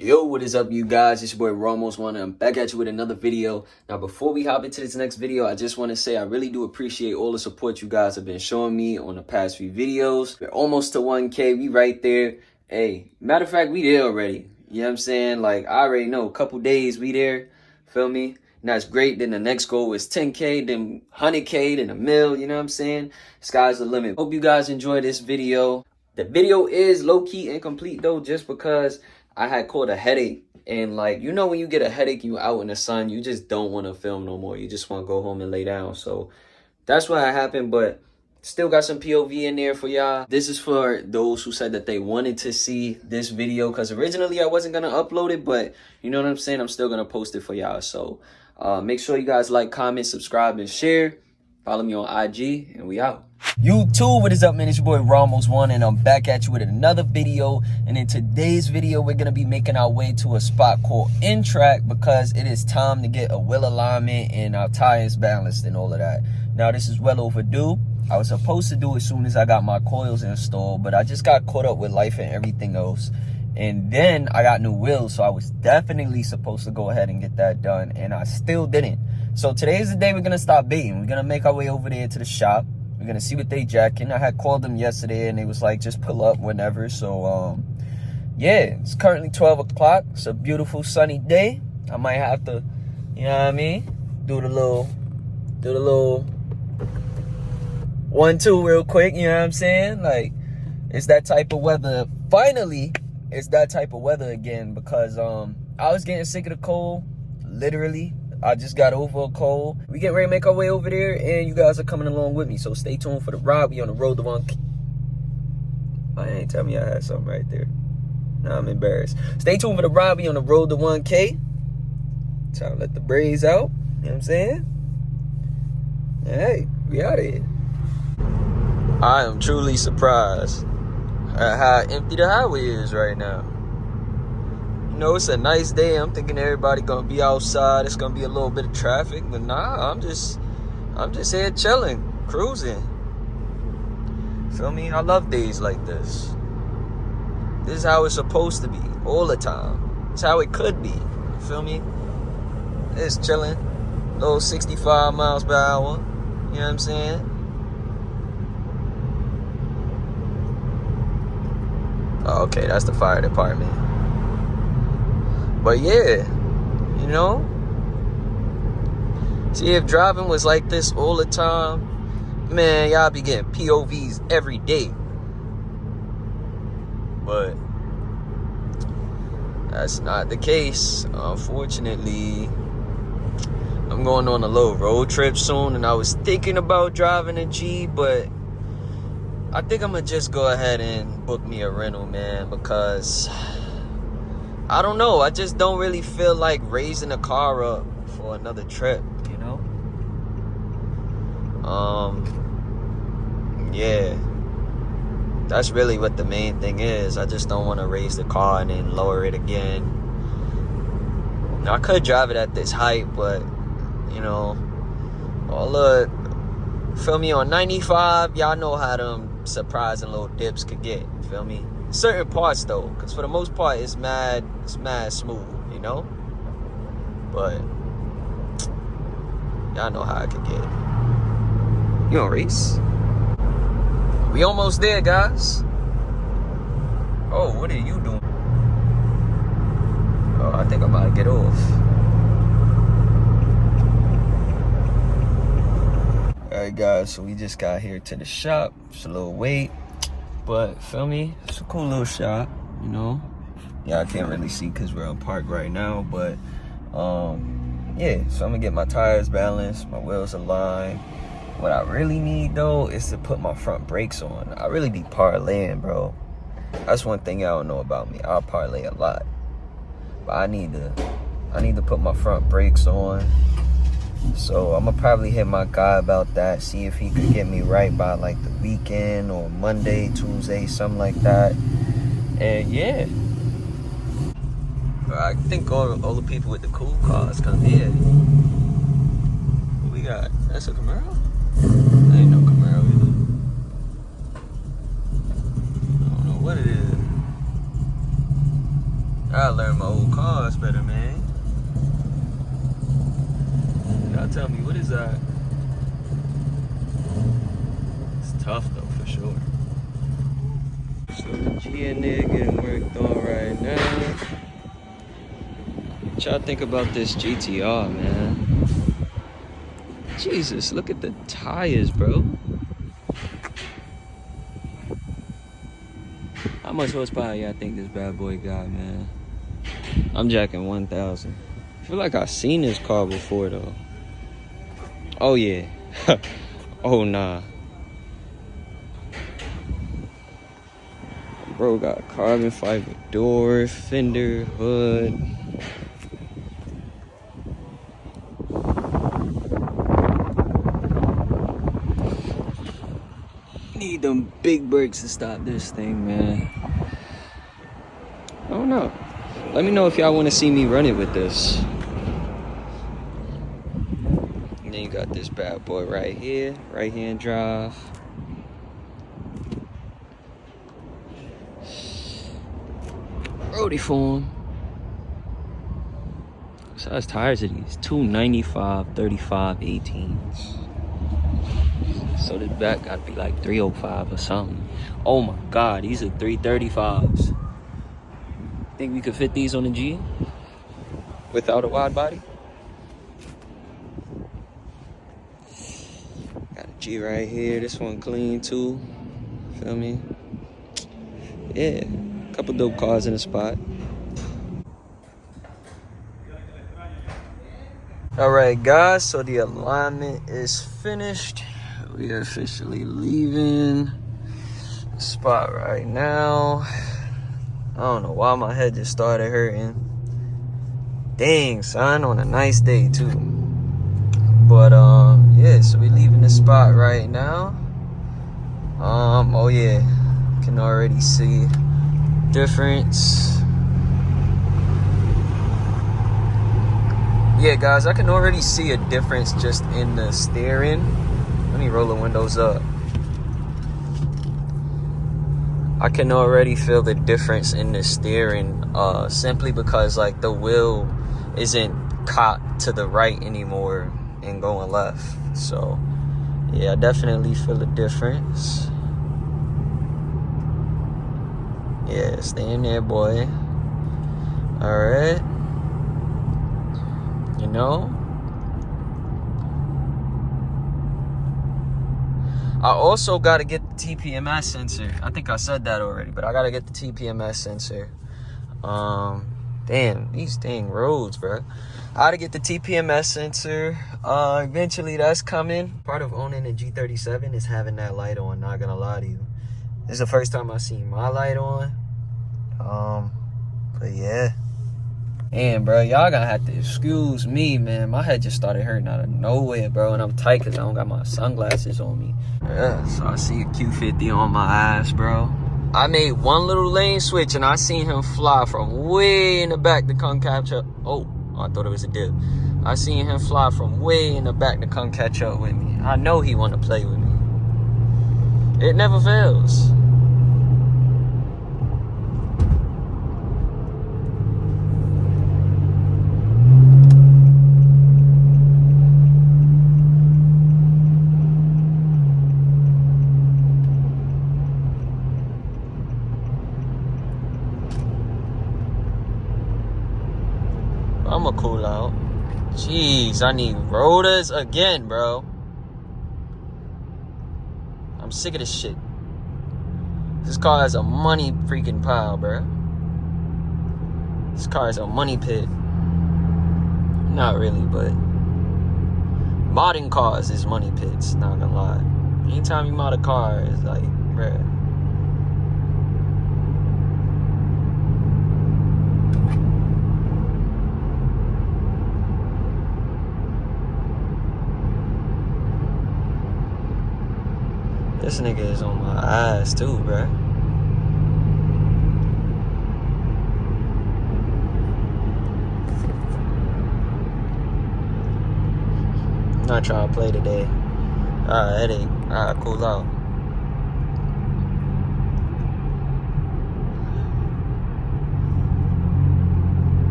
Yo, what is up, you guys? It's your boy Ramos One, and I'm back at you with another video. Now, before we hop into this next video, I just want to say I really do appreciate all the support you guys have been showing me on the past few videos. We're almost to 1K. We right there. Hey, matter of fact, we there already. You know what I'm saying? Like, I already know. A couple days, we there. Feel me? And that's great. Then the next goal is 10K, then 100K, then a mil. You know what I'm saying? Sky's the limit. Hope you guys enjoy this video. The video is low-key incomplete, though, just because I had caught a headache. And like, you know, when you get a headache, you out in the sun, you just don't want to film no more. You just want to go home and lay down. So that's what happened, but still got some POV in there for y'all. This is for those who said that they wanted to see this video, because originally I wasn't going to upload it, but you know what I'm saying? I'm still going to post it for y'all. So make sure you guys like, comment, subscribe, and share. Follow me on IG, and we out. YouTube, what is up, man? It's your boy Ramos One, and I'm back at you with another video. And in today's video, we're gonna be making our way to a spot called N-Track, because it is time to get a wheel alignment and our tires balanced and all of that. Now, this is well overdue. I was supposed to do it as soon as I got my coils installed, but I just got caught up with life and everything else. And then I got new wheels, so I was definitely supposed to go ahead and get that done, and I still didn't. So today's the day we're gonna stop baiting. We're gonna make our way over there to the shop. We're gonna see what they jacking. I had called them yesterday and they was like, just pull up whenever. So yeah, it's currently 12 o'clock. It's a beautiful sunny day. I might have to, you know what I mean, do the little 1-2 real quick, you know what I'm saying? Like, it's that type of weather. Finally, it's that type of weather again, because I was getting sick of the cold, literally. I just got over a cold. We getting ready to make our way over there, and you guys are coming along with me. So stay tuned for the ride. We on the road to 1K. I ain't tell me I had something right there. Nah, I'm embarrassed. Stay tuned for the ride. We on the road to 1K. Trying to let the braids out. You know what I'm saying? Hey, we out of here. I am truly surprised at how empty the highway is right now. You know, it's a nice day. I'm thinking everybody gonna be outside. It's gonna be a little bit of traffic, but nah, I'm just here chilling, cruising. Feel me? I love days like this. This is how it's supposed to be all the time. It's how it could be. Feel me? It's chilling, little 65 miles per hour. You know what I'm saying? Oh, okay, that's the fire department. But yeah, you know, see, if driving was like this all the time, man, y'all be getting POVs every day. But that's not the case, unfortunately. I'm going on a little road trip soon, and I was thinking about driving a G, but I think I'm gonna just go ahead and book me a rental, man, because I don't know. I just don't really feel like raising a car up for another trip, you know? Yeah. That's really what the main thing is. I just don't want to raise the car and then lower it again. Now, I could drive it at this height, but, you know, feel me, on 95, y'all know how them surprising little dips could get, feel me? Certain parts though, because for the most part it's mad smooth, you know. But y'all know how I could get. You on race? We almost there, guys. Oh, what are you doing? Oh, I think I'm about to get off. Alright, guys, so we just got here to the shop. It's a little wait, but feel me, it's a cool little shop, you know. Yeah, I can't really see because we're on park right now, but yeah, so I'm gonna get my tires balanced, my wheels aligned. What I really need though is to put my front brakes on. I really be parlaying, bro. That's one thing y'all don't know about me. I'll parlay a lot, but I need to put my front brakes on. So I'm gonna probably hit my guy about that, see if he could get me right by like the weekend or Monday, Tuesday, something like that. And yeah, I think all the people with the cool cars come here. What we got? That's a Camaro? That ain't no Camaro either. I don't know what it is. I learned my old cars better, man. Y'all tell me, what is that? It's tough though, for sure. So the G in there getting worked on right now. What y'all think about this GTR, man? Jesus, look at the tires, bro. How much horsepower y'all think this bad boy got, man? I'm jacking 1,000. I feel like I've seen this car before, though. Oh, yeah. Oh, nah. Bro got carbon fiber door, fender, hood. Need them big brakes to stop this thing, man. I don't know. Let me know if y'all want to see me run it with this. And then you got this bad boy right here, right hand drive. Roadie form. What size tires are these? 295, 35, 18s. So the back gotta be like 305 or something. Oh my God, these are 335s. Think we could fit these on the G without a wide body? Got a G right here. This one clean too. Feel me? Yeah, a couple dope cars in the spot. All right, guys. So the alignment is finished. We are officially leaving the spot right now. I don't know why my head just started hurting. Dang, son, on a nice day too. But yeah, so we leaving the spot right now. Oh yeah, can already see difference. Yeah, guys, I can already see a difference just in the steering. Let me roll the windows up. I can already feel the difference in the steering, simply because like the wheel isn't cocked to the right anymore and going left. So yeah, I definitely feel a difference. Yeah, stay in there, boy. All right. You know, I also got to get the TPMS sensor. I think I said that already, but I got to get the TPMS sensor. Damn, these dang roads, bro. I got to get the TPMS sensor. Eventually that's coming. Part of owning a G37 is having that light on, not gonna lie to you. This is the first time I seen my light on. But yeah. And bro, y'all gonna have to excuse me, man. My head just started hurting out of nowhere, bro. And I'm tight because I don't got my sunglasses on me. Yeah, so I see a Q50 on my ass, bro. I made one little lane switch and I seen him fly from way in the back to come capture. Oh, I thought it was a dip. I seen him fly from way in the back to come catch up with me. I know he want to play with me. It never fails. I'ma cool out. Jeez, I need rotors again, bro. I'm sick of this shit. This car is a money freaking pile, bro. This car is a money pit. Not really, but modding cars is money pits, not gonna lie. Anytime you mod a car, it's like, bruh. This nigga is on my ass too, bruh. I'm not trying to play today. Alright, headache. Alright, cool out.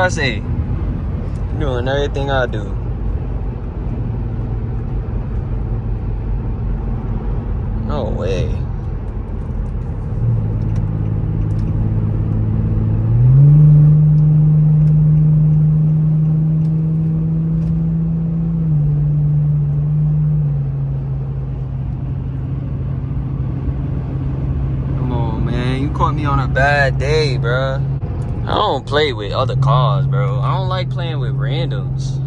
I say? Doing everything I do. No way. Come on, man. You caught me on a bad day, bruh. I don't play with other cars, bro. I don't like playing with randoms.